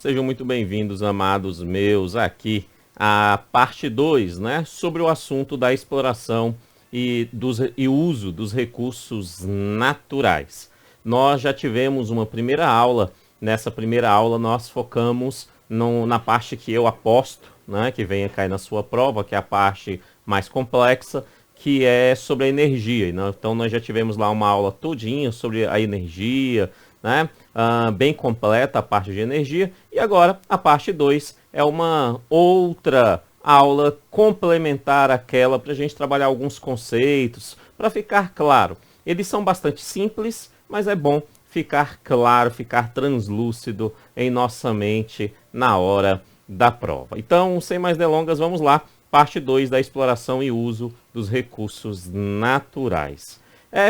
Sejam muito bem-vindos, amados meus, aqui à parte 2, né, sobre o assunto da exploração e uso dos recursos naturais. Nós já tivemos uma primeira aula. Nessa primeira aula nós focamos na parte que eu aposto, né, que venha cair na sua prova, que é a parte mais complexa, que é sobre a energia. Então nós já tivemos lá uma aula todinha sobre a energia, né? Bem completa a parte de energia. E agora a parte 2 é uma outra aula complementar àquela para a gente trabalhar alguns conceitos, para ficar claro. Eles são bastante simples, mas é bom ficar claro, ficar translúcido em nossa mente na hora da prova. Então, sem mais delongas, vamos lá. Parte 2 da exploração e uso dos recursos naturais.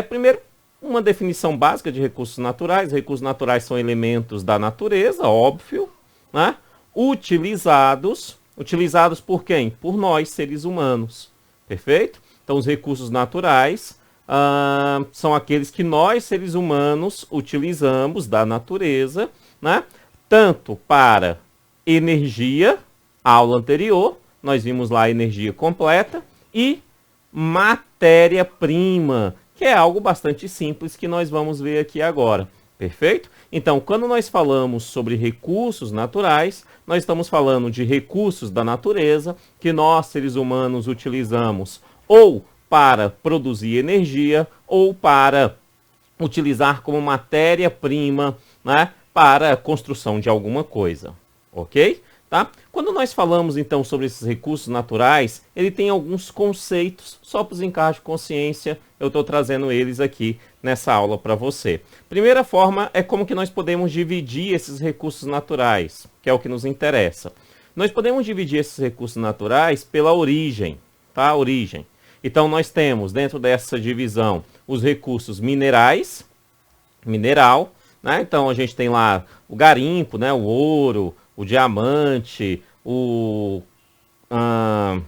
Primeiro, uma definição básica de recursos naturais. Recursos naturais são elementos da natureza, óbvio, né? Utilizados por quem? Por nós, seres humanos. Perfeito? Então, os recursos naturais são aqueles que nós, seres humanos, utilizamos da natureza, né? Tanto para energia, a aula anterior, nós vimos lá a energia completa, e matéria-prima, que é algo bastante simples que nós vamos ver aqui agora. Perfeito? Então, quando nós falamos sobre recursos naturais, nós estamos falando de recursos da natureza que nós, seres humanos, utilizamos ou para produzir energia ou para utilizar como matéria-prima, né, para a construção de alguma coisa. Ok? Tá? Quando nós falamos então sobre esses recursos naturais, ele tem alguns conceitos, só para os encargos de consciência, eu estou trazendo eles aqui nessa aula para você. Primeira forma é como que nós podemos dividir esses recursos naturais, que é o que nos interessa. Nós podemos dividir esses recursos naturais pela origem, tá? Origem. Então nós temos dentro dessa divisão os recursos minerais, mineral, né? Então a gente tem lá o garimpo, né? O ouro, o diamante, a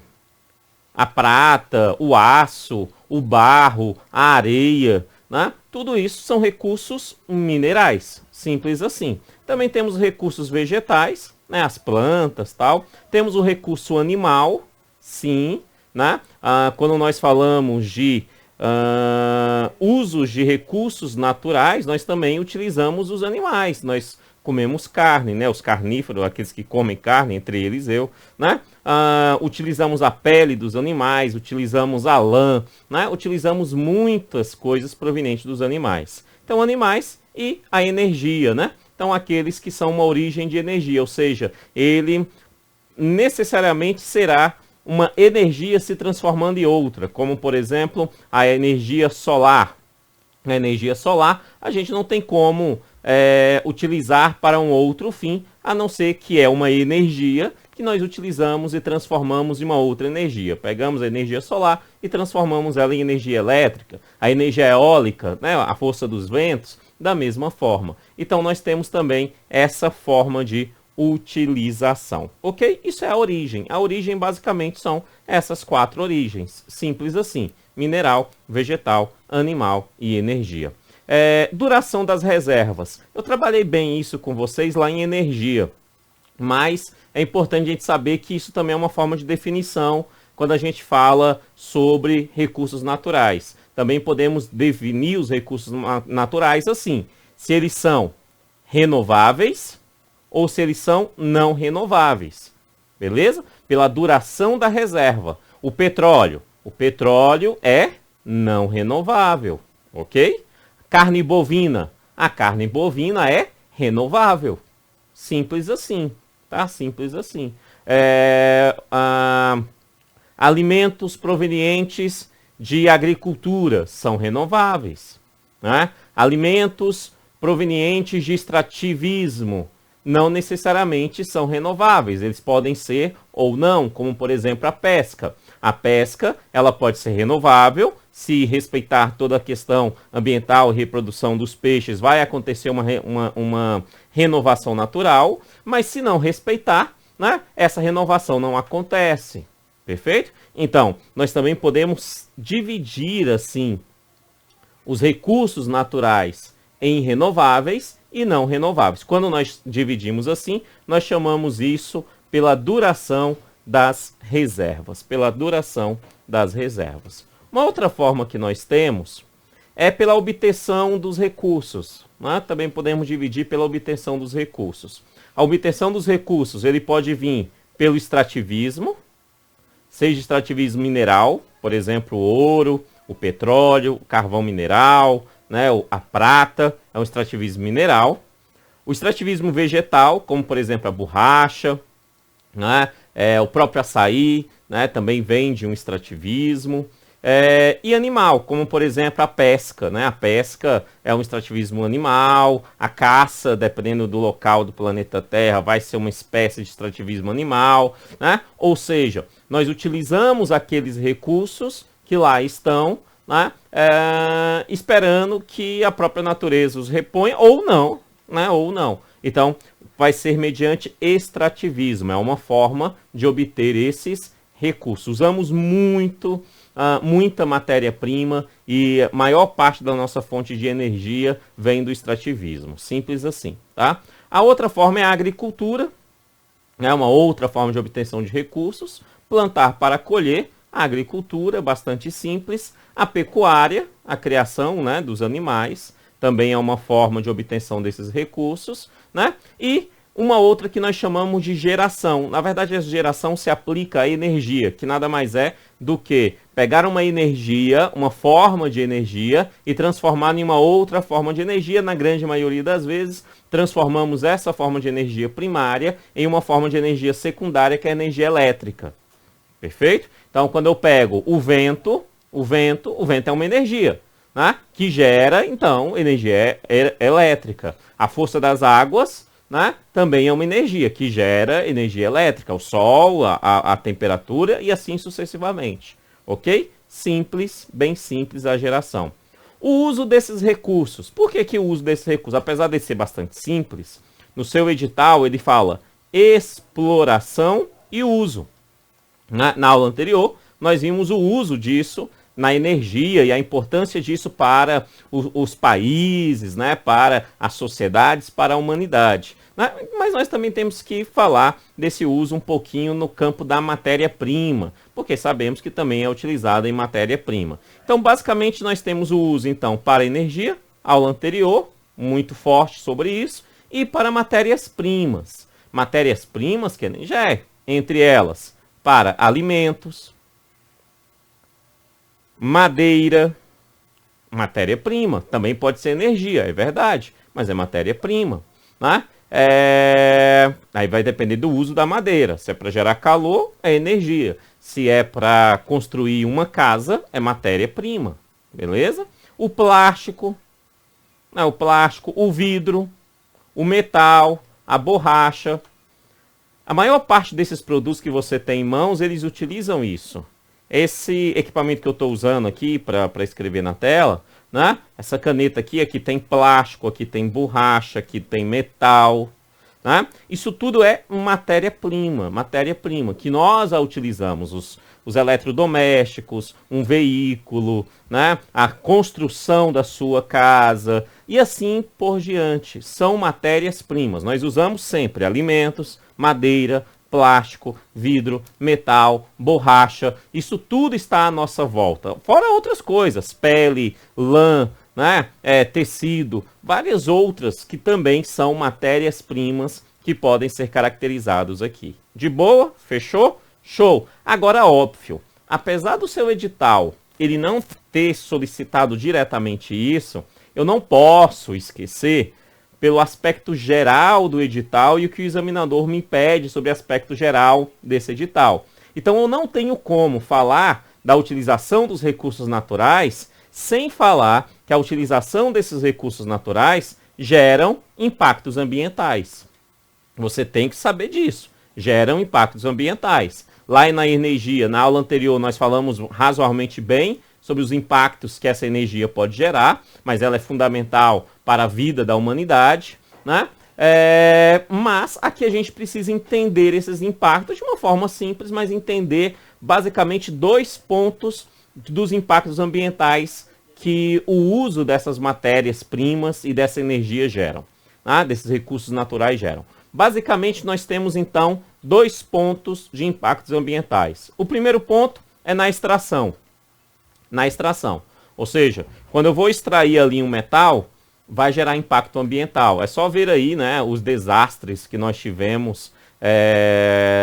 prata, o aço, o barro, a areia, né? Tudo isso são recursos minerais, simples assim. Também temos recursos vegetais, né? As plantas, tal. Temos o recurso animal, sim, né? Quando nós falamos de usos de recursos naturais, nós também utilizamos os animais. Nós comemos carne, né? Os carnívoros, aqueles que comem carne, entre eles eu, né? Utilizamos a pele dos animais, utilizamos a lã, né? Utilizamos muitas coisas provenientes dos animais. Então, animais e a energia, né? Então, aqueles que são uma origem de energia, ou seja, ele necessariamente será uma energia se transformando em outra, como, por exemplo, a energia solar. A energia solar, a gente não tem como utilizar para um outro fim, a não ser que é uma energia que nós utilizamos e transformamos em uma outra energia. Pegamos a energia solar e transformamos ela em energia elétrica, a energia eólica, né, a força dos ventos, da mesma forma. Então nós temos também essa forma de utilização, ok? Isso é a origem. A origem basicamente são essas 4 origens, simples assim: mineral, vegetal, animal e energia. Duração das reservas. Eu trabalhei bem isso com vocês lá em energia, mas é importante a gente saber que isso também é uma forma de definição quando a gente fala sobre recursos naturais. Também podemos definir os recursos naturais assim: se eles são renováveis ou se eles são não renováveis. Beleza? Pela duração da reserva. O petróleo é não renovável, ok? Carne bovina. A carne bovina é renovável. Simples assim, tá? Simples assim. Alimentos provenientes de agricultura são renováveis, né? Alimentos provenientes de extrativismo não necessariamente são renováveis, eles podem ser ou não, como por exemplo a pesca. A pesca, ela pode ser renovável, se respeitar toda a questão ambiental e reprodução dos peixes, vai acontecer uma renovação natural, mas se não respeitar, né, essa renovação não acontece. Perfeito? Então, nós também podemos dividir assim os recursos naturais em renováveis e não renováveis. Quando nós dividimos assim, nós chamamos isso pela duração das reservas. Pela duração das reservas. Uma outra forma que nós temos é pela obtenção dos recursos. Né? Também podemos dividir pela obtenção dos recursos. A obtenção dos recursos ele pode vir pelo extrativismo, seja extrativismo mineral, por exemplo, o ouro, o petróleo, o carvão mineral, né, a prata, é um extrativismo mineral. O extrativismo vegetal, como por exemplo a borracha, né, o próprio açaí, né, também vem de um extrativismo. E animal, como por exemplo a pesca, né? A pesca é um extrativismo animal, a caça, dependendo do local do planeta Terra, vai ser uma espécie de extrativismo animal, né? Ou seja, nós utilizamos aqueles recursos que lá estão, né? Esperando que a própria natureza os reponha ou não, né? Ou não. Então, vai ser mediante extrativismo, é uma forma de obter esses recursos. Usamos muita matéria-prima e a maior parte da nossa fonte de energia vem do extrativismo. Simples assim, tá? A outra forma é a agricultura, né? Uma outra forma de obtenção de recursos. Plantar para colher, a agricultura, bastante simples. A pecuária, a criação, né, dos animais, também é uma forma de obtenção desses recursos, né? E uma outra que nós chamamos de geração. Na verdade, a geração se aplica à energia, que nada mais é do que pegar uma energia, uma forma de energia, e transformar em uma outra forma de energia. Na grande maioria das vezes, transformamos essa forma de energia primária em uma forma de energia secundária, que é a energia elétrica. Perfeito? Então, quando eu pego o vento é uma energia, né, que gera, então, energia elétrica. A força das águas, né, também é uma energia que gera energia elétrica, o sol, a temperatura e assim sucessivamente, ok? Simples, bem simples a geração. O uso desses recursos. Por que o uso desses recursos? Apesar de ser bastante simples, no seu edital ele fala exploração e uso. Na aula anterior, nós vimos o uso disso na energia e a importância disso para os países, né, para as sociedades, para a humanidade. Mas nós também temos que falar desse uso um pouquinho no campo da matéria-prima, porque sabemos que também é utilizada em matéria-prima. Então, basicamente, nós temos o uso, então, para energia, aula anterior, muito forte sobre isso, e para matérias-primas. Matérias-primas, que já é, entre elas, para alimentos, madeira, matéria-prima, também pode ser energia, é verdade, mas é matéria-prima, né? Aí vai depender do uso da madeira. Se é para gerar calor, é energia. Se é para construir uma casa, é matéria-prima. Beleza? O plástico, o vidro, o metal, a borracha. A maior parte desses produtos que você tem em mãos, eles utilizam isso. Esse equipamento que eu estou usando aqui para escrever na tela, né? Essa caneta aqui tem plástico, aqui tem borracha, aqui tem metal, né? Isso tudo é matéria-prima, que nós a utilizamos, os eletrodomésticos, um veículo, né? A construção da sua casa e assim por diante. São matérias-primas. Nós usamos sempre alimentos, madeira, plástico, vidro, metal, borracha, isso tudo está à nossa volta. Fora outras coisas, pele, lã, né, tecido, várias outras que também são matérias-primas que podem ser caracterizados aqui. De boa? Fechou? Show! Agora, óbvio, apesar do seu edital ele não ter solicitado diretamente isso, eu não posso esquecer pelo aspecto geral do edital e o que o examinador me pede sobre o aspecto geral desse edital. Então, eu não tenho como falar da utilização dos recursos naturais sem falar que a utilização desses recursos naturais geram impactos ambientais. Você tem que saber disso. Geram impactos ambientais. Lá na energia, na aula anterior, nós falamos razoavelmente bem sobre os impactos que essa energia pode gerar, mas ela é fundamental para a vida da humanidade, né? Mas aqui a gente precisa entender esses impactos de uma forma simples, mas entender basicamente 2 pontos dos impactos ambientais que o uso dessas matérias-primas e dessa energia geram. tá? Desses recursos naturais geram. Basicamente, nós temos, então, 2 pontos de impactos ambientais. O primeiro ponto é na extração. Na extração. Ou seja, quando eu vou extrair ali um metal, vai gerar impacto ambiental. É só ver aí, né, os desastres que nós tivemos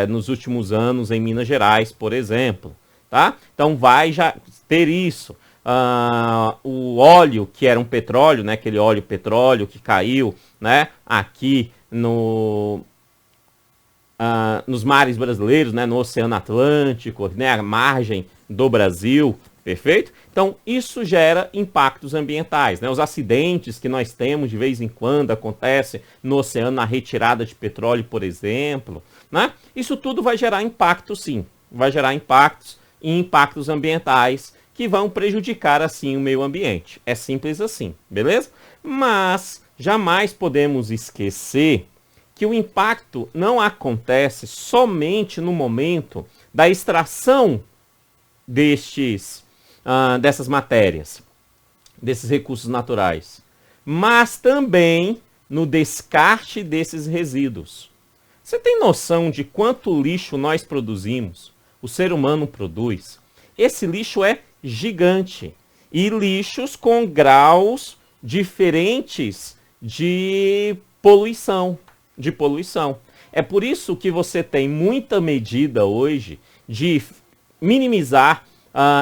nos últimos anos em Minas Gerais, por exemplo. Tá? Então vai já ter isso. O óleo, que era um petróleo, né, aquele óleo petróleo que caiu, né, aqui nos mares brasileiros, né, no Oceano Atlântico, né, a margem do Brasil, perfeito? Então, isso gera impactos ambientais, né? Os acidentes que nós temos de vez em quando acontecem no oceano, na retirada de petróleo, por exemplo, né? Isso tudo vai gerar impacto, sim. Vai gerar impactos e impactos ambientais que vão prejudicar, assim, o meio ambiente. É simples assim, beleza? Mas jamais podemos esquecer que o impacto não acontece somente no momento da extração dessas matérias, desses recursos naturais, mas também no descarte desses resíduos. Você tem noção de quanto lixo nós produzimos? O ser humano produz. Esse lixo é gigante. E lixos com graus diferentes de poluição. É por isso que você tem muita medida hoje de minimizar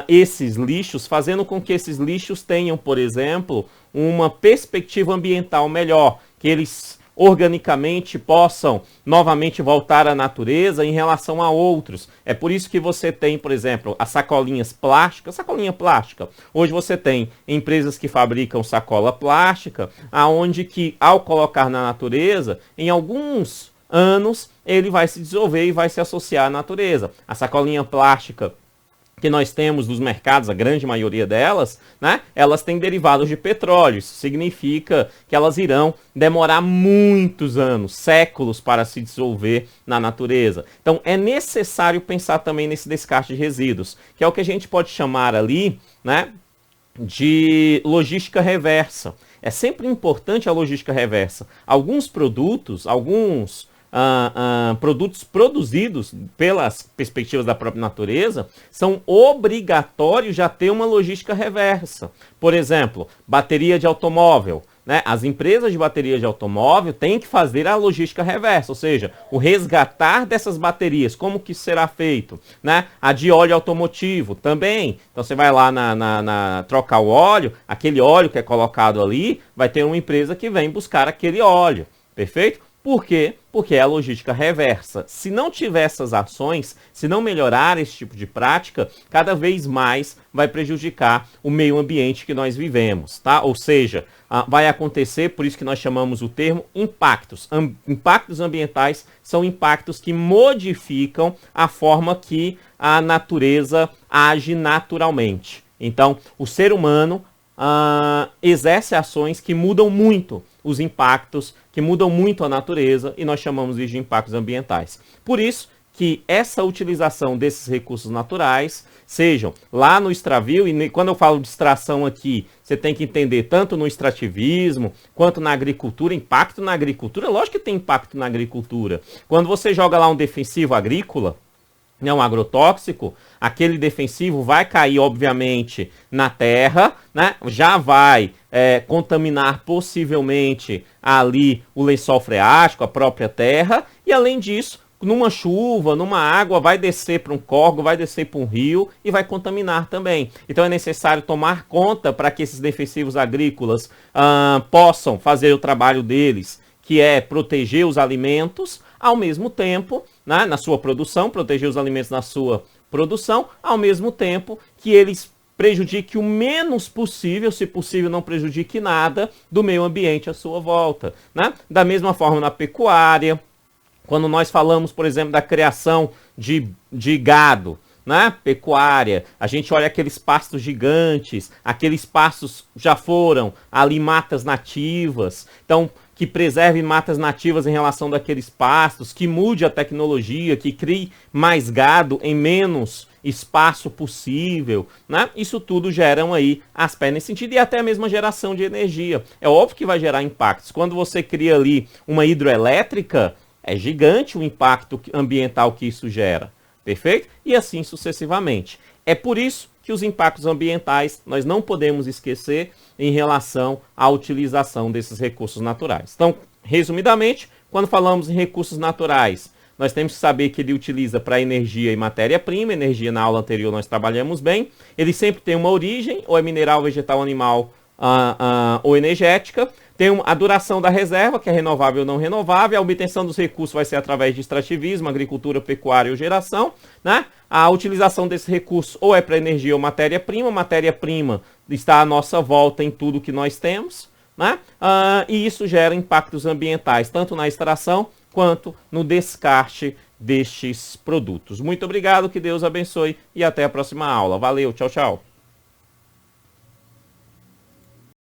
esses lixos, fazendo com que esses lixos tenham, por exemplo, uma perspectiva ambiental melhor, que eles organicamente possam novamente voltar à natureza em relação a outros. É por isso que você tem, por exemplo, as sacolinhas plásticas, sacolinha plástica. Hoje você tem empresas que fabricam sacola plástica, aonde que ao colocar na natureza, em alguns anos ele vai se dissolver e vai se associar à natureza. A sacolinha plástica que nós temos nos mercados, a grande maioria delas, né, elas têm derivados de petróleo. Isso significa que elas irão demorar muitos anos, séculos, para se dissolver na natureza. Então é necessário pensar também nesse descarte de resíduos, que é o que a gente pode chamar ali, né, de logística reversa. É sempre importante a logística reversa. Alguns produtos produzidos pelas perspectivas da própria natureza são obrigatórios já ter uma logística reversa. Por exemplo, bateria de automóvel. Né? As empresas de bateria de automóvel têm que fazer a logística reversa, ou seja, o resgatar dessas baterias, como que será feito? Né? A de óleo automotivo também. Então você vai lá trocar o óleo, aquele óleo que é colocado ali, vai ter uma empresa que vem buscar aquele óleo. Perfeito? Por quê? Porque é a logística reversa. Se não tiver essas ações, se não melhorar esse tipo de prática, cada vez mais vai prejudicar o meio ambiente que nós vivemos, tá? Ou seja, vai acontecer, por isso que nós chamamos o termo impactos. Impactos ambientais são impactos que modificam a forma que a natureza age naturalmente. Então, o ser humano exerce ações que mudam muito os impactos, que mudam muito a natureza, e nós chamamos isso de impactos ambientais. Por isso que essa utilização desses recursos naturais, sejam lá no extravio, e quando eu falo de extração aqui, você tem que entender tanto no extrativismo, quanto na agricultura, impacto na agricultura, lógico que tem impacto na agricultura. Quando você joga lá um defensivo agrícola, um agrotóxico, aquele defensivo vai cair, obviamente, na terra, né? Já vai contaminar possivelmente ali o lençol freático, a própria terra, e além disso, numa chuva, numa água, vai descer para um córrego, vai descer para um rio e vai contaminar também. Então é necessário tomar conta para que esses defensivos agrícolas possam fazer o trabalho deles, que é proteger os alimentos, ao mesmo tempo, né, na sua produção, proteger os alimentos na sua produção, ao mesmo tempo que eles prejudiquem o menos possível, se possível não prejudique nada, do meio ambiente à sua volta. Né? Da mesma forma na pecuária, quando nós falamos, por exemplo, da criação de gado, né? Pecuária, a gente olha aqueles pastos gigantes, aqueles pastos já foram ali matas nativas. Então, que preserve matas nativas em relação daqueles pastos, que mude a tecnologia, que crie mais gado em menos espaço possível, né? Isso tudo geram aí aspectos nesse sentido e até a mesma geração de energia. É óbvio que vai gerar impactos. Quando você cria ali uma hidrelétrica, é gigante o impacto ambiental que isso gera, perfeito? E assim sucessivamente. É por isso que os impactos ambientais nós não podemos esquecer em relação à utilização desses recursos naturais. Então, resumidamente, quando falamos em recursos naturais, nós temos que saber que ele utiliza para energia e matéria-prima. Energia, na aula anterior, nós trabalhamos bem. Ele sempre tem uma origem, ou é mineral, vegetal, animal, ou energética. Tem a duração da reserva, que é renovável ou não renovável. A obtenção dos recursos vai ser através de extrativismo, agricultura, pecuária ou geração, né? A utilização desse recurso ou é para energia ou matéria-prima. Matéria-prima está à nossa volta em tudo que nós temos, né? E isso gera impactos ambientais, tanto na extração quanto no descarte destes produtos. Muito obrigado, que Deus abençoe e até a próxima aula. Valeu, tchau, tchau.